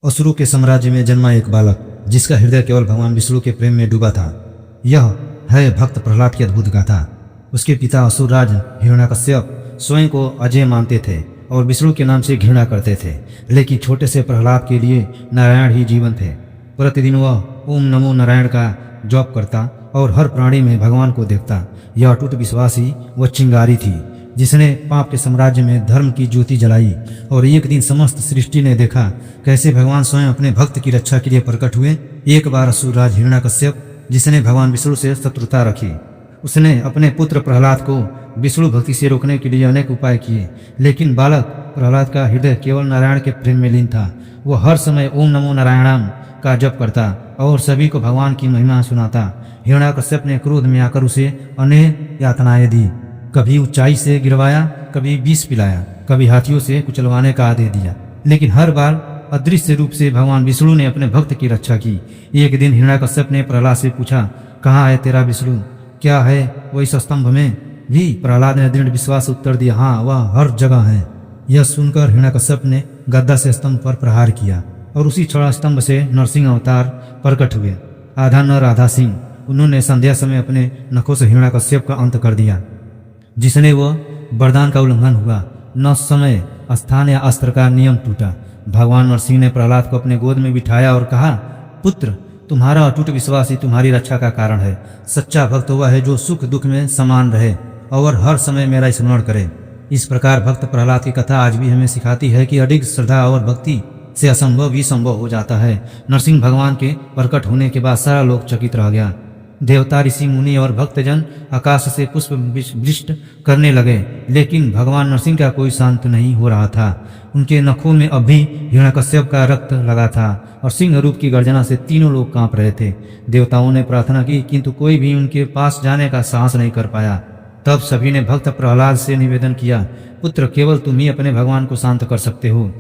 असुरों के साम्राज्य में जन्मा एक बालक जिसका हृदय केवल भगवान विष्णु के प्रेम में डूबा था। यह है भक्त प्रहलाद की अद्भुत गाथा। उसके पिता असुरराज हिरण्यकश्यप स्वयं को अजय मानते थे और विष्णु के नाम से घृणा करते थे, लेकिन छोटे से प्रहलाद के लिए नारायण ही जीवन थे। प्रतिदिन वह ओम नमो नारायण का जप करता और हर प्राणी में भगवान को देखता। यह अटूट विश्वासी वह चिंगारी थी जिसने पाप के साम्राज्य में धर्म की ज्योति जलाई। और एक दिन समस्त सृष्टि ने देखा कैसे भगवान स्वयं अपने भक्त की रक्षा के लिए प्रकट हुए। एक बार असुरराज हिरण्यकश्यप, जिसने भगवान विष्णु से शत्रुता रखी, उसने अपने पुत्र प्रहलाद को विष्णु भक्ति से रोकने के लिए अनेक उपाय किए, लेकिन बालक प्रहलाद का हृदय केवल नारायण के प्रेम में लीन था। वह हर समय ओम नमो नारायणम का जप करता और सभी को भगवान की महिमा सुनाता। हिरण्यकश्यप ने क्रोध में आकर उसे अनेक यातनाएं दी। कभी ऊंचाई से गिरवाया, कभी विष पिलाया, कभी हाथियों से कुचलवाने का आदेश दिया, लेकिन हर बार अदृश्य रूप से भगवान विष्णु ने अपने भक्त की रक्षा की। एक दिन हिरण्यकश्यप ने प्रहलाद से पूछा, कहाँ है तेरा विष्णु? क्या है वो इस स्तंभ में भी? प्रहलाद ने दृढ़ विश्वास उत्तर दिया, हाँ, वह हर जगह है। यह सुनकर हिरण्यकश्यप ने गद्दा से स्तंभ पर प्रहार किया और उसी क्षण स्तंभ से नरसिंह अवतार प्रकट हुए। आधा नर आधा सिंह। उन्होंने संध्या समय अपने नखों से हिरण्यकश्यप का अंत कर दिया, जिसने वह वरदान का उल्लंघन हुआ। न समय, स्थान या अस्त्र का नियम टूटा। भगवान नरसिंह ने प्रहलाद को अपने गोद में बिठाया और कहा, पुत्र, तुम्हारा अटूट विश्वास ही तुम्हारी रक्षा का कारण है। सच्चा भक्त वह है जो सुख दुख में समान रहे और हर समय मेरा स्मरण करे। इस प्रकार भक्त प्रहलाद की कथा आज भी हमें सिखाती है कि अडिग श्रद्धा और भक्ति से असंभव भी संभव हो जाता है। नरसिंह भगवान के प्रकट होने के बाद सारा लोक चकित रह गया। देवता, ऋषि मुनि और भक्तजन आकाश से पुष्प वृष्ट करने लगे, लेकिन भगवान नरसिंह का कोई शांत नहीं हो रहा था। उनके नखों में अब भी हिरण्यकश्यप का रक्त लगा था और सिंह रूप की गर्जना से तीनों लोग कांप रहे थे। देवताओं ने प्रार्थना की, किंतु कोई भी उनके पास जाने का साहस नहीं कर पाया। तब सभी ने भक्त प्रहलाद से निवेदन किया, पुत्र, केवल तुम ही अपने भगवान को शांत कर सकते हो।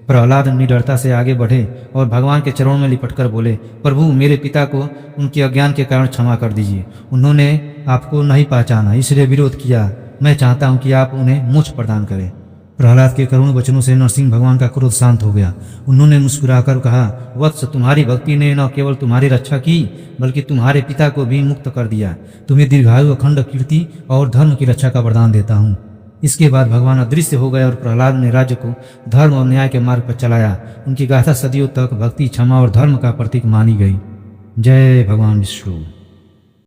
प्रहलाद निडरता से आगे बढ़े और भगवान के चरणों में लिपटकर बोले, प्रभु, मेरे पिता को उनके अज्ञान के कारण क्षमा कर दीजिए। उन्होंने आपको नहीं पहचाना, इसलिए विरोध किया। मैं चाहता हूं कि आप उन्हें मोक्ष प्रदान करें। प्रहलाद के करुण वचनों से नरसिंह भगवान का क्रोध शांत हो गया। उन्होंने मुस्कुराकर कहा, वत्स, तुम्हारी भक्ति ने न केवल तुम्हारी रक्षा की, बल्कि तुम्हारे पिता को भी मुक्त कर दिया। तुम्हें दीर्घायु, अखंड कीर्ति और धर्म की रक्षा का वरदान देता हूँ। इसके बाद भगवान अदृश्य हो गए और प्रहलाद ने राज्य को धर्म और न्याय के मार्ग पर चलाया। उनकी गाथा सदियों तक भक्ति, क्षमा और धर्म का प्रतीक मानी गई। जय भगवान विष्णु।